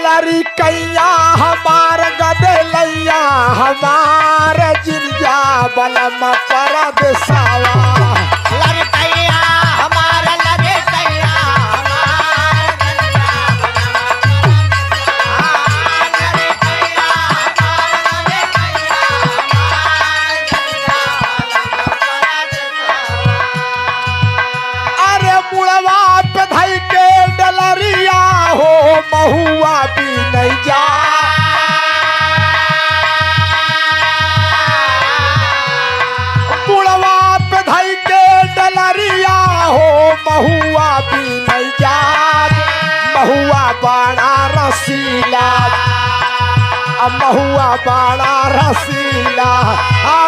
लड़कैया हमार गदलैया हमार जिंजा बलम परद सावा लड़कैया हमारा लड़कैया अरे मुड़वा पे धई के डलरिया हो महुआ भी नहीं जा मुड़वा पे धई के डलरिया हो महुआ भी नहीं जा महुआ बड़ा रसीला महुआ बड़ा रसीला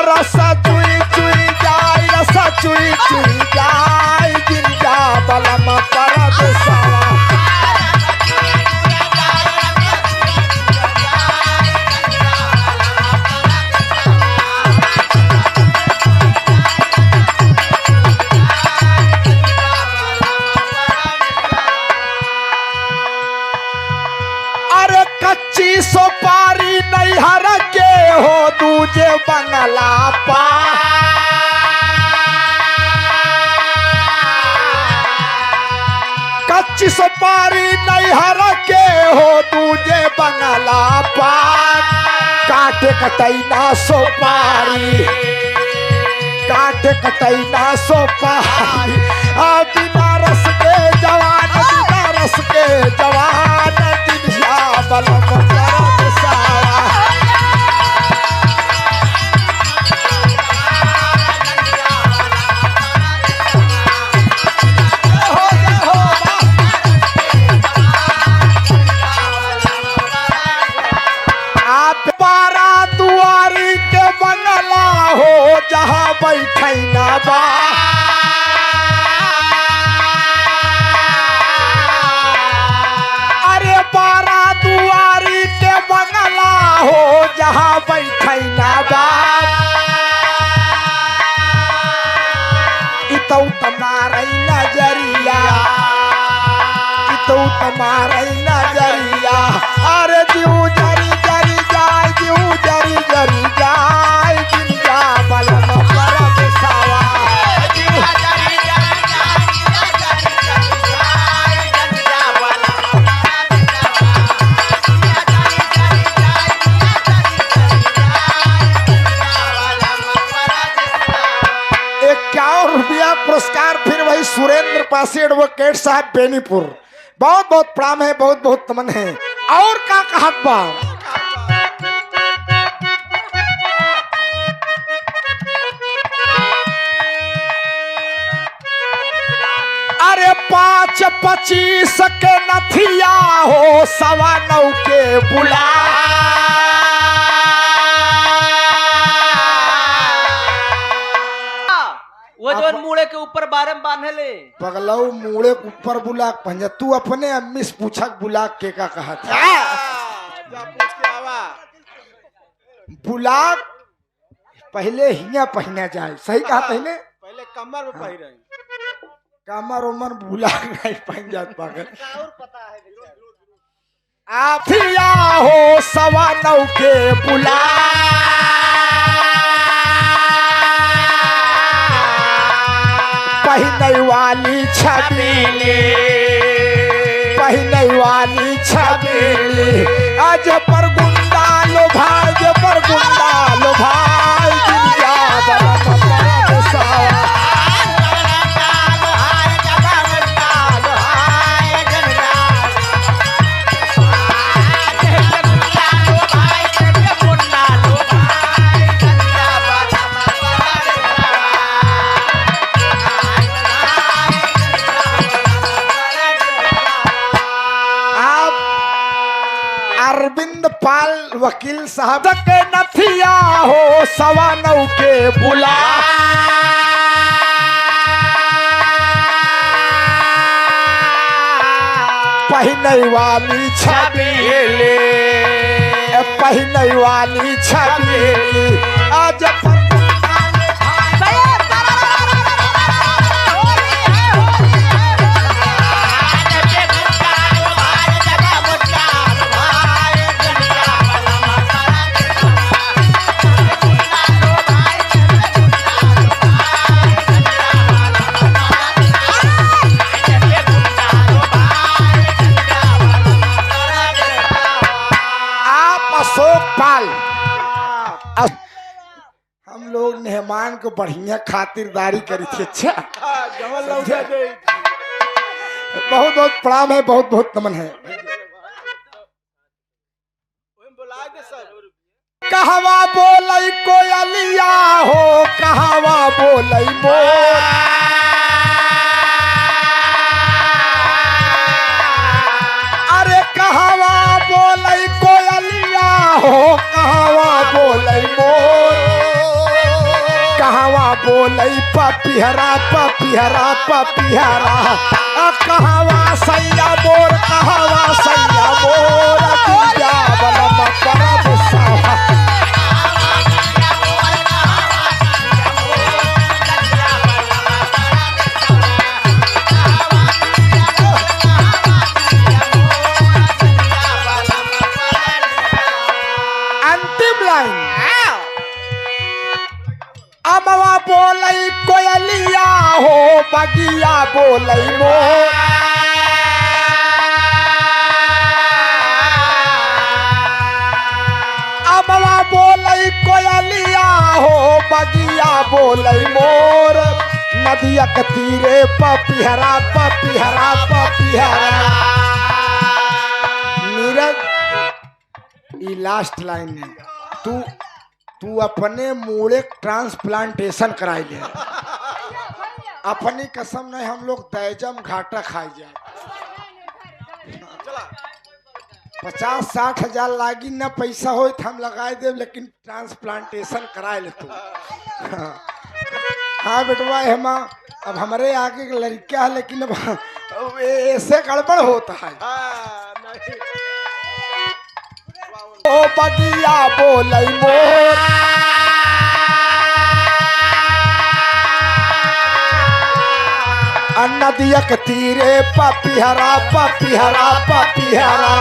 रस चुई चुई जाए रस चुई चुई जाए जिंदा बलम परद सावा अरे कच्ची सोपारी नैहर के हो दूजे बंगला पा कच्ची सोपारी नैहर के हो दूजे बंगला पान काटे कटैना सोपारी काटे कटैना सोपारी बिना रस के जवान बिना रस के जवान जिंजा बलम परद सावा आप बारा दुआरी के बंगला हो जहाँ बैठे ना बा अरे बारा दुआरी के बंगला हो जहाँ बैठे ना बा इतौ तुम्हारे नजरिया इतौ तुम्हारे नजरिया अरे जीव जरी जरी जाए जीव जरी जरी जाए जिंदा बलम परद सावा ₹51 पुरस्कार फिर वही सुरेंद्र पासी एडवोकेट साहब बेनीपुर बहुत बहुत प्रणाम है बहुत बहुत तमन है और का कहत बा अरे 5-25 के नथिया हो 9.25 के बुला वो जो मुड़े के ऊपर बारे में बांधे ले पगलऊ मुड़े के ऊपर बुला पंजा तू अपने अम्मी से पूछक बुला के का कहा था बुला पहले हिया पहना जाए सही कहा पहले पहले कमर में पहिरे कमर उमर बुला नहीं पहन जात पागल और पता है आफिया हो 9.25 के बुला पहने वाली छबीली पहने वाली छबीली आज पर गुंडा लो भाई जे पर गुंडा लो भाई जिंदा बलम परद सावा अरविंद पाल वकील साहब के नथिया हो 9.25 के बुला पहने वाली छबीली पहने वाली छबीली आज मेहमान को बढ़िया खातिरदारी करी थी। अच्छा जवन लौटा दे बहुत बहुत प्रणाम है, बहुत बहुत नमन है। ओए बुला दे सब कहवा बोलई कोयलिया हो, कहवा बोलई मोर, अरे कहवा बोलई कोयलिया हो, कहवा बोलई मोर, कहवा बोलई पपिहरा पपिहरा पपिहरा, कहवा सैया मोर, कहवा सैया मोर, दिया बलम परब सावा। अंतिम लाइन, अमवा बोलई कोयलिया हो, बगिया बोलई मोर, अमवा बोलई कोयलिया हो, बगिया बोलई मोर, नदिया के तीरे पपिहरा पपिहरा पपिहरा। नीरज ई लास्ट लाइन है, तू अपने मूड़े ट्रांसप्लांटेशन कराई ले। अपनी कसम नहीं, हम लोग दैजम घाटा खाई जाए। 50-60 हजार लागी ना पैसा हो तो हम लगाए दे, लेकिन ट्रांसप्लांटेशन कराए ले तू। हाँ बेटवा है माँ, अब हमारे आगे के लड़का है, लेकिन अब ऐसे गड़बड़ होता है। नहीं ओ बगिया बोलई मोर, नदिया के तीरे पपिहरा पपिहरा पपिहरा,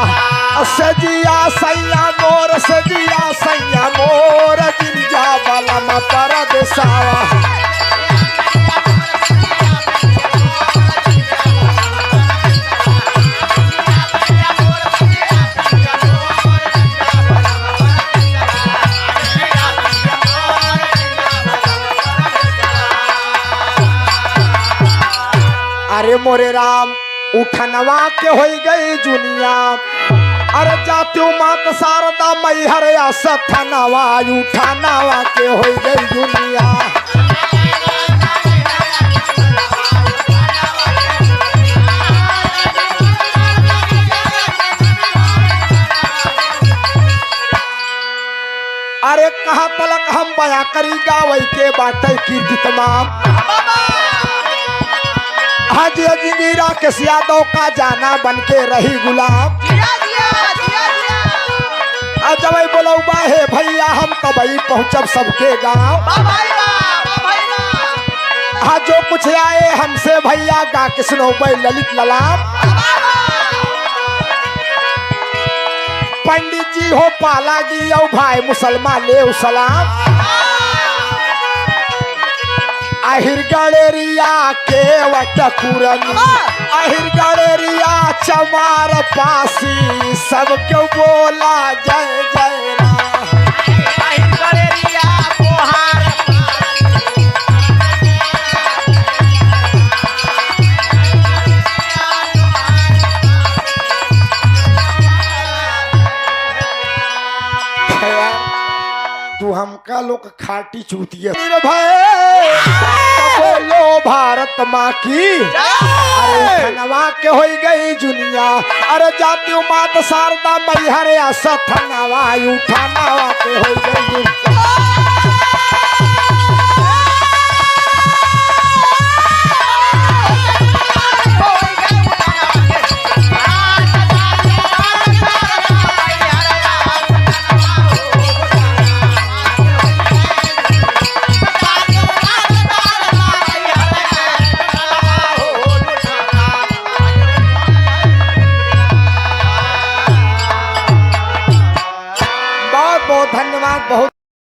सजिया सैया मोर, सजिया सैया मोर, गिरजा बलम परब सावा। अरे मोरे राम उठनवा के हो गई जुनिया, अरे जात्यु मात शारदा मैहर या सथनवा, उठनवा के हो गई जुनिया। अरे कहाँ तलक हम बया करी गावई के बाटे कीर्ति तमाम। हाजी अजमीरा के यादव का जाना बन के रही गुलाम। जब बोलो बाहे भैया हम तबई पहुँचब सबके गाँव। हाँ जो कुछ आए हमसे भैया गा के सुनो ललित ललाम। पंडित जी हो पाला गी औ भाई मुसलमान ले सलाम। आहिर गड़ेरिया के वटकुरनी, आहिर गड़ेरिया चमार पासी, सब क्यों बोला जय जय राम। आहिर गड़ेरिया कोहार तू हमका लोग खाटी चूतिया बोलो भारत माँ की। अरे धनवा के हो गई जुनिया, अरे जाति मात शारदा मैहर या सथनवा, उठानवा के हो गई। बहुत बहुत धन्यवाद। बहुत